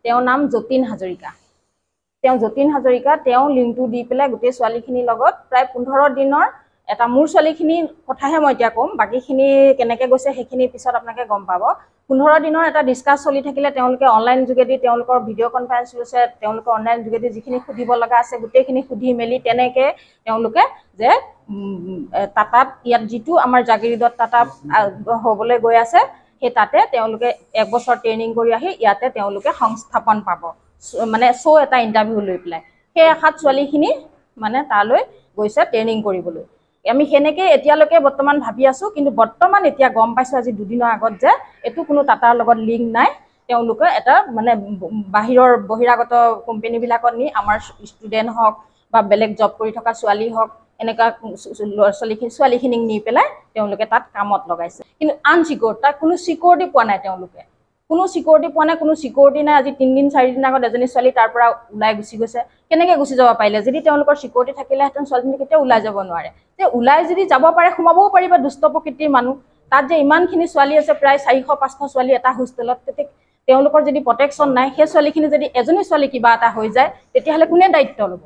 তেওঁৰ নাম যতীন হাজৰিকা। তেওঁ যতীন হাজৰিকা তেওঁ লিংকটো দি পেলাই গোটেই ছোৱালীখিনিৰ লগত প্ৰায় 15 দিনৰ এটা মোৰ ছোৱালীখিনিৰ কথাহে মই এতিয়া ক'ম, বাকীখিনি কেনেকৈ গৈছে সেইখিনি পিছত আপোনালোকে গম পাব। 15 দিনৰ এটা ডিছকাছ চলি থাকিলে তেওঁলোকে অনলাইন যোগেদি তেওঁলোকৰ ভিডিঅ' কনফাৰেন্স লৈছে, তেওঁলোকৰ অনলাইন যোগেদি যিখিনি সুধিব লগা আছে গোটেইখিনি সুধি মেলি তেনেকৈ তেওঁলোকে যে টাটাত ইয়াত যিটো আমাৰ জাগিৰোডত টাটা হ'বলৈ গৈ আছে সেই তাতে তেওঁলোকে 1 বছৰ ট্ৰেইনিং কৰি আহি ইয়াতে তেওঁলোকে সংস্থাপন পাব, মানে শ্ব' এটা ইণ্টাৰভিউ লৈ পেলাই সেই আশাত ছোৱালীখিনি মানে তালৈ গৈছে ট্ৰেইনিং কৰিবলৈ। আমি সেনেকৈ এতিয়ালৈকে বৰ্তমান ভাবি আছোঁ, কিন্তু বৰ্তমান এতিয়া গম পাইছোঁ আজি 2 দিনৰ আগত যে এইটো কোনো টাটাৰ লগত লিংক নাই। তেওঁলোকে এটা মানে বহিৰাগত কোম্পানীবিলাকত নি আমাৰ ষ্টুডেণ্ট হওক বা বেলেগ জব কৰি থকা ছোৱালী হওক এনেকুৱা ছোৱালীখিনিক নি পেলাই তেওঁলোকে তাত কামত লগাইছে, কিন্তু আনচিকিউৰ, তাত কোনো চিকিউৰিটি পোৱা নাই। তেওঁলোকে কোনো চিকিউৰিটি পোৱা নাই, কোনো চিকিউৰিটি নাই। আজি 3 দিন 4 দিন আগত এজনী ছোৱালী তাৰ পৰা ওলাই গুচি গৈছে। কেনেকৈ গুচি যাব পাৰিলে? যদি তেওঁলোকৰ চিকিউৰিটি থাকিলেহেঁতেন ছোৱালীজনী কেতিয়াও ওলাই যাব নোৱাৰে। যে ওলাই যদি যাব পাৰে সোমাবও পাৰিব দুষ্ট প্ৰকৃতিৰ মানুহ। তাত যে ইমানখিনি ছোৱালী আছে, প্ৰায় 400-500 ছোৱালী এটা হোষ্টেলত, তেওঁলোকৰ যদি প্ৰটেকশ্যন নাই, সেই ছোৱালীখিনি যদি এজনী ছোৱালী কিবা এটা হৈ যায় তেতিয়াহ'লে কোনে দায়িত্ব ল'ব?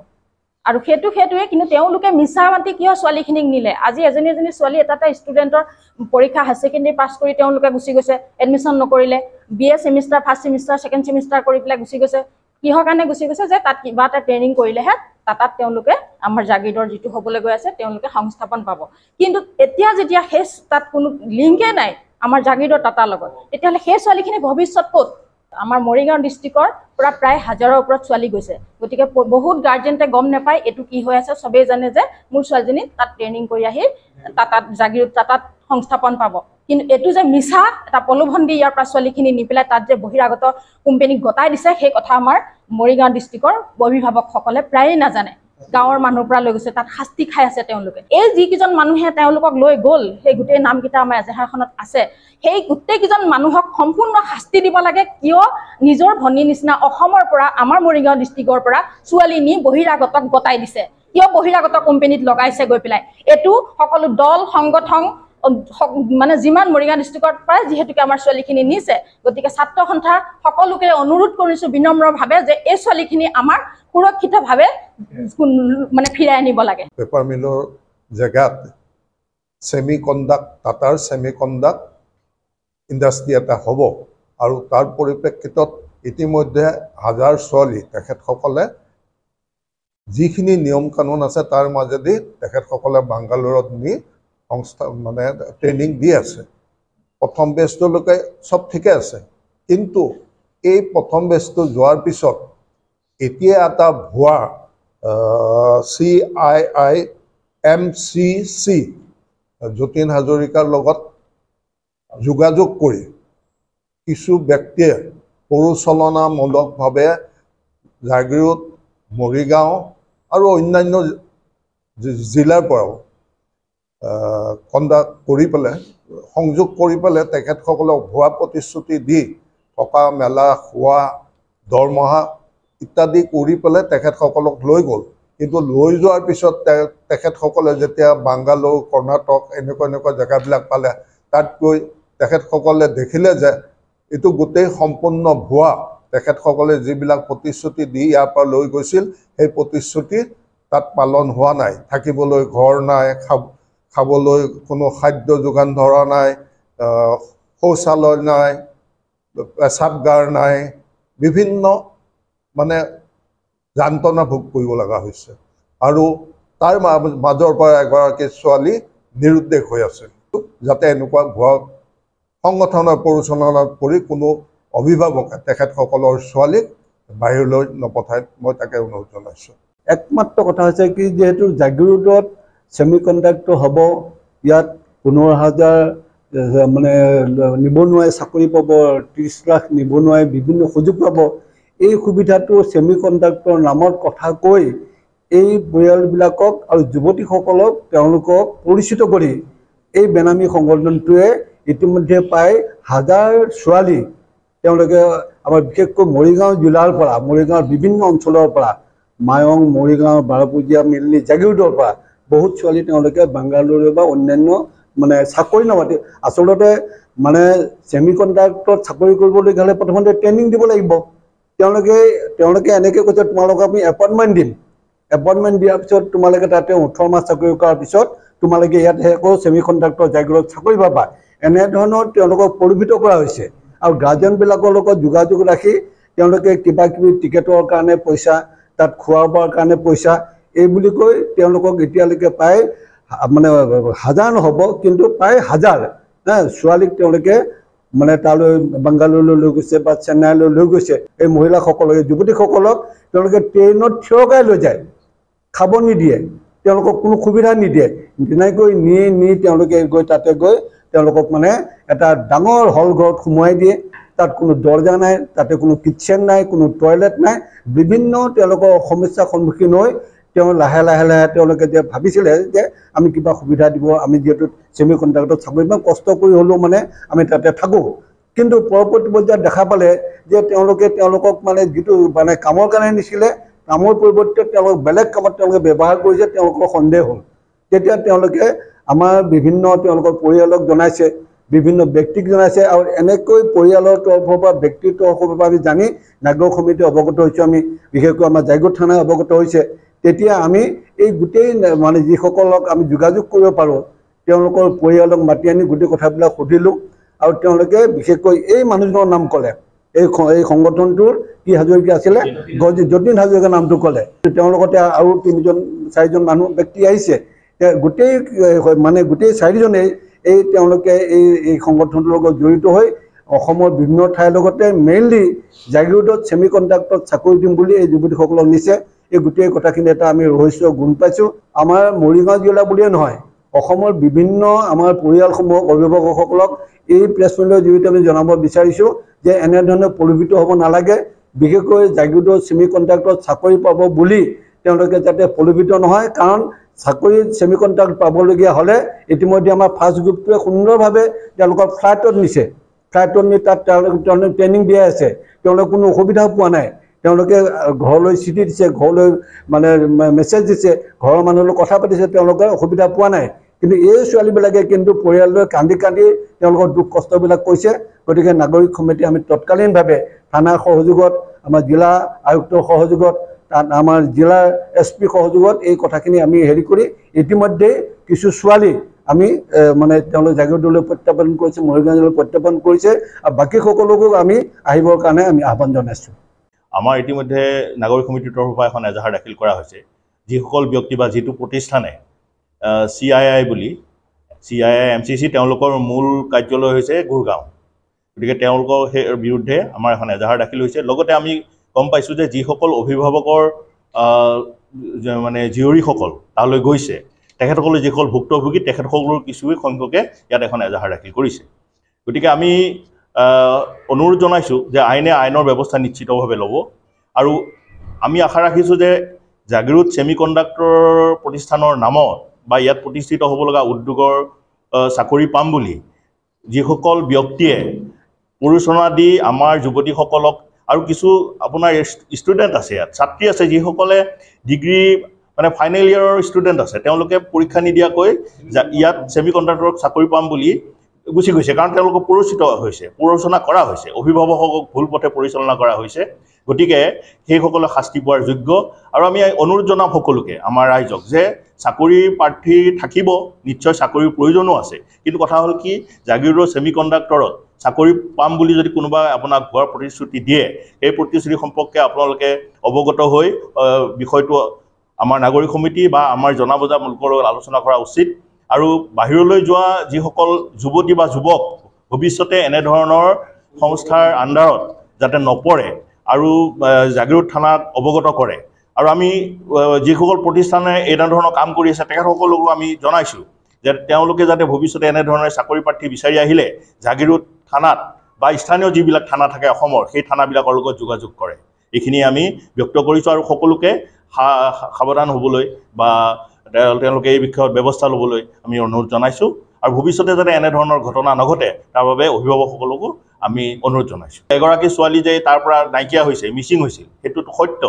আৰু সেইটোৱে, কিন্তু তেওঁলোকে মিছা মাতি কিয় ছোৱালীখিনিক নিলে? আজি এজনী ছোৱালী এটা ষ্টুডেণ্টৰ পৰীক্ষা হায়াৰ ছেকেণ্ডেৰী পাছ কৰি তেওঁলোকে গুচি গৈছে, এডমিশ্যন নকৰিলে, BA semester, first semester, second semester কৰি পেলাই গুচি গৈছে। কিহৰ কাৰণে গুচি গৈছে? যে তাত কিবা এটা ট্ৰেইনিং কৰিলেহে তাত তেওঁলোকে আমাৰ জাগিৰোডৰ যিটো হ'বলৈ গৈ আছে তেওঁলোকে সংস্থাপন পাব। কিন্তু এতিয়া যেতিয়া সেই তাত কোনো লিংকে নাই আমাৰ জাগিৰোডৰ টাটাৰ লগত, তেতিয়াহ'লে সেই ছোৱালীখিনি ভৱিষ্যত ক'ত? আমাৰ মৰিগাঁও ডিষ্ট্ৰিক্টৰ পৰা প্ৰায় 1000ৰ ওপৰত ছোৱালী গৈছে। গতিকে বহুত গাৰ্জেণ্টে গম নাপায় এইটো কি হৈ আছে। চবেই জানে যে মোৰ ছোৱালীজনী তাত ট্ৰেইনিং কৰি আহি টাটাত জাগিৰোড টাটাত সংস্থাপন পাব। কিন্তু এইটো যে মিছা এটা প্ৰলোভন দি ইয়াৰ পৰা ছোৱালীখিনি নি পেলাই তাত যে বহিৰাগত কোম্পানীক গতাই দিছে সেই কথা আমাৰ মৰিগাঁও ডিষ্ট্ৰিক্টৰ অভিভাৱকসকলে প্ৰায়ে নাজানে। গাঁৱৰ মানুহৰ পৰা লৈ গৈছে, তাত শাস্তি খাই আছে তেওঁলোকে। এই যিকেইজন মানুহে তেওঁলোকক লৈ গ'ল, সেই গোটেই নামকেইটা আমাৰ এজাহাৰখনত আছে, সেই গোটেইকেইজন মানুহক সম্পূৰ্ণ শাস্তি দিব লাগে। কিয় নিজৰ ভনীৰ নিচিনা অসমৰ পৰা আমাৰ মৰিগাঁও ডিষ্ট্ৰিক্টৰ পৰা ছোৱালী নি বহিৰাগতক গতাই দিছে? কিয় বহিৰাগত কোম্পানীত লগাইছে গৈ পেলাই? এইটো সকলো দল সংগঠন মানে যিমান মৰিগাঁও ডিষ্ট্ৰিক্টৰ পৰা যিহেতুকে আমাৰ ছোৱালীখিনি নিছে, গতিকে ছাত্ৰ সন্থা সকলোকে অনুৰোধ কৰিছোঁ বিনম্ৰভাৱে যে এই ছোৱালীখিনি আমাৰ সুৰক্ষিতভাৱে মানে ফিৰাই আনিব লাগে। পেপাৰ মিলৰ জেগাত টাটাৰ ছেমিকণ্ডাক্ট ইণ্ডাষ্ট্ৰী এটা হ'ব, আৰু তাৰ পৰিপ্ৰেক্ষিতত ইতিমধ্যে 1000 ছোৱালী তেখেতসকলে যিখিনি নিয়ম কানুন আছে তাৰ মাজেদি তেখেতসকলে বাংগালোৰত নি মানে ট্ৰেইনিং দি আছে। প্ৰথম বেষ্টলৈকে চব ঠিকে আছে, কিন্তু এই প্ৰথম বেষ্টটো যোৱাৰ পিছত এতিয়া এটা ভুৱা CIIMCC যতীন হাজৰিকাৰ লগত যোগাযোগ কৰি কিছু ব্যক্তিয়ে প্ৰৰোচনামূলকভাৱে জাগিৰোড, মৰিগাঁও আৰু অন্যান্য জিলাৰ পৰাও কণ্ডাক্ট কৰি পেলাই সংযোগ কৰি পেলাই তেখেতসকলক ভুৱা প্ৰতিশ্ৰুতি দি থকা মেলা, খোৱা, দৰমহা ইত্যাদি কৰি পেলাই তেখেতসকলক লৈ গ'ল। কিন্তু লৈ যোৱাৰ পিছত তেখেতসকলে যেতিয়া বাংগালোৰ, কৰ্ণাটক এনেকুৱা জেগাবিলাক পালে, তাত গৈ তেখেতসকলে দেখিলে যে এইটো গোটেই সম্পূৰ্ণ ভুৱা। তেখেতসকলে যিবিলাক প্ৰতিশ্ৰুতি দি ইয়াৰ পৰা লৈ গৈছিল সেই প্ৰতিশ্ৰুতি তাত পালন হোৱা নাই। থাকিবলৈ ঘৰ নাই, খাবলৈ কোনো খাদ্য যোগান ধৰা নাই, শৌচালয় নাই, পেচাবগাৰ নাই, বিভিন্ন মানে যান্ত্ৰণা ভোগ কৰিব লগা হৈছে। আৰু তাৰ মাজৰ পৰা এগৰাকী ছোৱালী নিৰুদ্দেশ হৈ আছে। যাতে এনেকুৱা ভুৱা সংগঠনৰ প্ৰৰোচনাত পৰি কোনো অভিভাৱকে তেখেতসকলৰ ছোৱালীক বাহিৰলৈ নপঠায়, মই তাকে অনুৰোধ জনাইছোঁ। একমাত্ৰ কথা হৈছে কি, যিহেতু জাগিৰোডত ছেমিকণ্ডাক্টৰ হ'ব, ইয়াত 15,000 মানে নিবনুৱাই চাকৰি পাব, 30 লাখ নিবনুৱাই বিভিন্ন সুযোগ পাব। এই সুবিধাটো ছেমিকণ্ডাক্টৰ নামত কথা কৈ এই পৰিয়ালবিলাকক আৰু যুৱতীসকলক তেওঁলোকক পৰিচিত কৰি এই বেনামী সংগঠনটোৱে ইতিমধ্যে প্ৰায় 1000 ছোৱালী তেওঁলোকে আমাৰ বিশেষকৈ মৰিগাঁও জিলাৰ পৰা, মৰিগাঁৱৰ বিভিন্ন অঞ্চলৰ পৰা, মায়ং, মৰিগাঁও, বাৰপুজীয়া, মিলনি, জাগিৰোডৰ পৰা বহুত ছোৱালী তেওঁলোকে বাংগালুৰু বা অন্যান্য মানে চাকৰি নামাতি, আচলতে মানে ছেমিকণ্ডাক্টৰত চাকৰি কৰিবলৈ হ'লে প্ৰথমতে ট্ৰেইনিং দিব লাগিব। তেওঁলোকে এনেকৈ কৈছে তোমালোকক আমি এপইণ্টমেণ্ট দিম, এপইণ্টমেণ্ট দিয়াৰ পিছত তোমালোকে তাতে 18 মাহ চাকৰি কৰাৰ পিছত তোমালোকে ইয়াত আকৌ ছেমি কণ্ডাক্টৰ জাগিৰোডত চাকৰি পাবা, এনেধৰণৰ তেওঁলোকক প্ৰলোভিত কৰা হৈছে। আৰু গাৰ্জেনবিলাকৰ লগত যোগাযোগ ৰাখি তেওঁলোকে কিবা কিবি টিকেটৰ কাৰণে পইচা, তাত খোৱা বোৱাৰ কাৰণে পইচা, এই বুলি কৈ তেওঁলোকক এতিয়ালৈকে প্ৰায় মানে হাজাৰ নহ'ব কিন্তু প্ৰায় হাজাৰ ছোৱালীক তেওঁলোকে মানে তালৈ বাংগালুৰুলৈ লৈ গৈছে বা চেন্নাইলৈ লৈ গৈছে। এই মহিলাসকলক, এই যুৱতীসকলক তেওঁলোকে ট্ৰেইনত থিয় কৰাই লৈ যায়, খাব নিদিয়ে, তেওঁলোকক কোনো সুবিধা নিদিয়ে, তেনেকৈ নি তেওঁলোকে গৈ তাতে গৈ তেওঁলোকক মানে এটা ডাঙৰ হল ঘৰত সোমোৱাই দিয়ে। তাত কোনো দৰ্জা নাই, তাতে কোনো কিটচেন নাই, কোনো টয়লেট নাই, বিভিন্ন তেওঁলোকৰ সমস্যাৰ সন্মুখীন হৈ তেওঁ লাহে তেওঁলোকে যে ভাবিছিলে যে আমি কিবা সুবিধা দিব, আমি যিহেতু ছেমি কণ্ডাক্টৰত চাকৰি পাম, কষ্ট কৰি হ'লেও মানে আমি তাতে থাকোঁ। কিন্তু পৰৱৰ্তী পৰ্যায়ত দেখা পালে যে তেওঁলোকক মানে যিটো মানে কামৰ কাৰণে নিছিলে, কামৰ পৰিৱৰ্তে তেওঁলোক বেলেগ কামত তেওঁলোকে ব্যৱহাৰ কৰিছে, তেওঁলোকৰ সন্দেহ হ'ল। তেতিয়া তেওঁলোকে আমাৰ বিভিন্ন তেওঁলোকৰ পৰিয়ালক জনাইছে, বিভিন্ন ব্যক্তিক জনাইছে, আৰু এনেকৈ পৰিয়ালৰ তৰফৰ পৰা ব্যক্তিৰ তৰফৰ পৰা আমি জানি নাগৰিক সমিতি অৱগত হৈছোঁ, আমি বিশেষকৈ আমাৰ জাগিৰোড থানাই অৱগত হৈছে। তেতিয়া আমি এই গোটেই মানে যিসকলক আমি যোগাযোগ কৰিব পাৰোঁ তেওঁলোকৰ পৰিয়ালক মাতি আনি গোটেই কথাবিলাক সুধিলোঁ, আৰু তেওঁলোকে বিশেষকৈ এই মানুহজনৰ নাম ক'লে, এই সংগঠনটোৰ কি হাজৰিকা আছিলে, যতীন হাজৰিকা নামটো ক'লে। তেওঁৰ লগতে আৰু 3-4জন মানুহ ব্যক্তি আহিছে, গোটেই মানে গোটেই 4জনেই তেওঁলোকে এই সংগঠনটোৰ লগত জড়িত হৈ অসমৰ বিভিন্ন ঠাইৰ লগতে মেইনলি জাগিৰোডত ছেমি কণ্ডাক্টৰত চাকৰি দিম বুলি এই যুৱতীসকলক নিছে। এই গোটেই কথাখিনি এটা আমি ৰহস্য গুণ পাইছোঁ। আমাৰ মৰিগাঁও জিলা বুলিয়ে নহয়, অসমৰ বিভিন্ন আমাৰ পৰিয়ালসমূহক, অভিভাৱকসকলক এই প্ৰেছ মিটৰ জৰিয়তে আমি জনাব বিচাৰিছোঁ যে এনেধৰণে প্ৰলোভিত হ'ব নালাগে। বিশেষকৈ জাগিৰোডৰ ছেমি কণ্ডাক্টৰত চাকৰি পাব বুলি তেওঁলোকে যাতে প্ৰলোভিত নহয়, কাৰণ চাকৰিত ছেমি কণ্ডাক্ট পাবলগীয়া হ'লে ইতিমধ্যে আমাৰ ফাৰ্ষ্ট গ্ৰুপটোৱে সুন্দৰভাৱে তেওঁলোকক ফ্লাইটত নিছে, ফ্লাইটত নি তাত তেওঁলোকে ট্ৰেইনিং দিয়াই আছে, তেওঁলোকে কোনো অসুবিধাও পোৱা নাই। তেওঁলোকে ঘৰলৈ চিঠি দিছে, ঘৰলৈ মানে মেছেজ দিছে, ঘৰৰ মানুহৰ লগত কথা পাতিছে, তেওঁলোকে অসুবিধা পোৱা নাই। কিন্তু এই ছোৱালীবিলাকে কিন্তু পৰিয়াললৈ কান্দি তেওঁলোকৰ দুখ কষ্টবিলাক কৈছে। গতিকে নাগৰিক সমিতি আমি তৎকালীনভাৱে থানাৰ সহযোগত, আমাৰ জিলা আয়ুক্তৰ সহযোগত, তাত আমাৰ জিলাৰ SP সহযোগত এই কথাখিনি আমি হেৰি কৰি ইতিমধ্যেই কিছু ছোৱালী আমি মানে তেওঁলোক জাগিৰোডলৈ প্ৰত্যাপন কৰিছে, মৰিগাঁও জিলালৈ প্ৰত্যাপন কৰিছে, আৰু বাকী সকলোকো আমি আহিবৰ কাৰণে আমি আহ্বান জনাইছোঁ। আমাৰ ইতিমধ্যে নাগৰিক সমিতিৰ তৰফৰ পৰা এখন এজাহাৰ দাখিল কৰা হৈছে। যিসকল ব্যক্তি বা যিটো প্ৰতিষ্ঠানে CII বুলি, CII MCC, তেওঁলোকৰ মূল কাৰ্যালয় হৈছে গুৰগাঁও। গতিকে তেওঁলোকৰ সেই বিৰুদ্ধে আমাৰ এখন এজাহাৰ দাখিল হৈছে। লগতে আমি গম পাইছোঁ যে যিসকল অভিভাৱকৰ মানে জীয়ৰীসকল তালৈ গৈছে, তেখেতসকলে যিসকল ভুক্তভোগী, তেখেতসকলৰ কিছু সংখ্যকে ইয়াত এখন এজাহাৰ দাখিল কৰিছে। গতিকে আমি অনুৰোধ জনাইছোঁ যে আইনৰ ব্যৱস্থা নিশ্চিতভাৱে ল'ব, আৰু আমি আশা ৰাখিছোঁ যে জাগিৰোড ছেমি কণ্ডাক্টৰ প্ৰতিষ্ঠানৰ নামত বা ইয়াত প্ৰতিষ্ঠিত হ'ব লগা উদ্যোগৰ চাকৰি পাম বুলি যিসকল ব্যক্তিয়ে প্ৰৰোচনা দি আমাৰ যুৱতীসকলক, আৰু কিছু আপোনাৰ ষ্টুডেণ্ট আছে ইয়াত, ছাত্ৰী আছে যিসকলে ডিগ্ৰী মানে ফাইনেল ইয়েৰৰ ষ্টুডেণ্ট আছে, তেওঁলোকে পৰীক্ষা নিদিয়াকৈ ইয়াত ছেমি কণ্ডাক্টৰত চাকৰি পাম বুলি গুচি গৈছে, কাৰণ তেওঁলোকক প্ৰৰোচনা কৰা হৈছে, অভিভাৱকক ভুল পথে পৰিচালনা কৰা হৈছে। গতিকে সেইসকলে শাস্তি পোৱাৰ যোগ্য। আৰু আমি অনুৰোধ জনাম সকলোকে, আমাৰ ৰাইজক, যে চাকৰি প্ৰাৰ্থী থাকিব, নিশ্চয় চাকৰিৰ প্ৰয়োজনো আছে, কিন্তু কথা হ'ল কি, জাগিৰোডৰ ছেমি কণ্ডাক্টৰত চাকৰি পাম বুলি যদি কোনোবাই আপোনাক ভুৱাৰ প্ৰতিশ্ৰুতি দিয়ে, সেই প্ৰতিশ্ৰুতি সম্পৰ্কে আপোনালোকে অৱগত হৈ বিষয়টো আমাৰ নাগৰিক সমিতি বা আমাৰ জনা বুজা লোকৰ লগত আলোচনা কৰা উচিত। আৰু বাহিৰলৈ যোৱা যিসকল যুৱতী বা যুৱক ভৱিষ্যতে এনেধৰণৰ সংস্থাৰ আণ্ডাৰত যাতে নপৰে আৰু জাগিৰোড থানাক অৱগত কৰে। আৰু আমি যিসকল প্ৰতিষ্ঠানে এনেধৰণৰ কাম কৰি আছে তেখেতসকলকো আমি জনাইছোঁ যে তেওঁলোকে যাতে ভৱিষ্যতে এনেধৰণৰ চাকৰি প্ৰাৰ্থী বিচাৰি আহিলে জাগিৰোড থানাত বা স্থানীয় যিবিলাক থানা থাকে অসমৰ, সেই থানাবিলাকৰ লগত যোগাযোগ কৰে। এইখিনি আমি ব্যক্ত কৰিছোঁ, আৰু সকলোকে সাৱধান হ'বলৈ বা তেওঁলোকে এই বিষয়ত ব্যৱস্থা ল'বলৈ আমি অনুৰোধ জনাইছোঁ। আৰু ভৱিষ্যতে যাতে এনেধৰণৰ ঘটনা নঘটে তাৰ বাবে অভিভাৱকসকলকো আমি অনুৰোধ জনাইছোঁ। এগৰাকী ছোৱালী যে তাৰ পৰা নাইকিয়া হৈছে, মিচিং হৈছিল, সেইটোতো সত্য।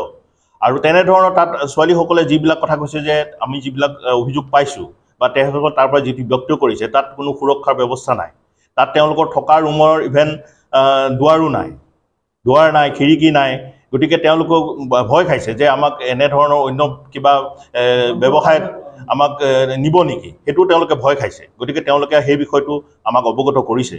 আৰু তেনেধৰণৰ তাত ছোৱালীসকলে যিবিলাক কথা কৈছে যে আমি যিবিলাক অভিযোগ পাইছোঁ বা তেখেতসকল তাৰ পৰা যিটো ব্যক্ত কৰিছে, তাত কোনো সুৰক্ষাৰ ব্যৱস্থা নাই। তাত তেওঁলোকৰ থকা ৰুমৰ ইভেন দুৱাৰ নাই, খিৰিকী নাই, গতিকে তেওঁলোকক ভয় খাইছে যে আমাক এনেধৰণৰ অন্য কিবা ব্যৱসায়ত আমাক নিব নেকি, সেইটো তেওঁলোকে ভয় খাইছে। গতিকে তেওঁলোকে সেই বিষয়টো আমাক অৱগত কৰিছে।